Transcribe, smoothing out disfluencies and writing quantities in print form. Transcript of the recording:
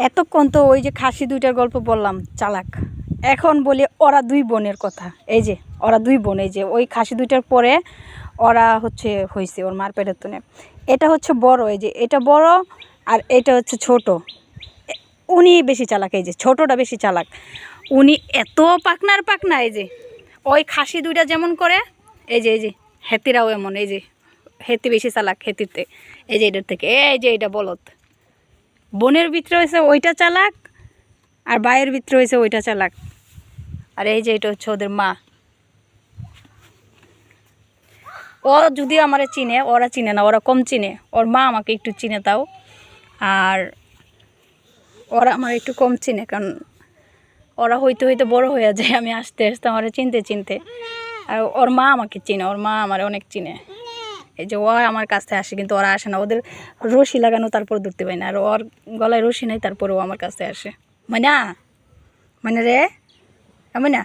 এতক্ষণ তো ওই যে খাসি দুইটার গল্প বললাম চালাক, এখন বলি ওরা দুই বোনের কথা। এই যে ওরা দুই বোন, এই যে ওই খাসি দুইটার পরে ওরা হয়েছে ওর মার পেটের তনে। এটা হচ্ছে বড়, এই যে এটা বড় আর এটা হচ্ছে ছোট। উনি বেশি চালাক, এই যে ছোটটা বেশি চালাক। উনি এত পাকনা, এই যে ওই খাসি দুইটা যেমন করে, এই যে হেতিরাও এমন। এই যে হেতি বেশি চালাক হেতিতে, এই যে এটার থেকে। এই যে এটা বলত, বোনের ভিতরে হয়েছে ওইটা চালাক আর ভাইয়ের ভিতরে হয়েছে ওইটা চালাক। আর এই যে এটা হচ্ছে ওদের মা। ও যদি আমারে চিনে, ওরা চিনে না, ওরা কম চিনে। ওর মা আমাকে একটু চিনে তাও, আর ওরা আমার একটু কম চিনে, কারণ ওরা হইতে বড় হয়ে যায় আমি আস্তে আস্তে আমার চিনতে। আর ওর মা আমাকে চিনে, ওর মা আমার অনেক চিনে। এই যে ও আমার কাছে আসে, কিন্তু ওরা আসে না, ওদের রশি লাগানো তারপর ধরতে পারি না। আর ওর গলায় রশি নেই, তারপরেও আমার কাছে আসে। মানে রে, মানে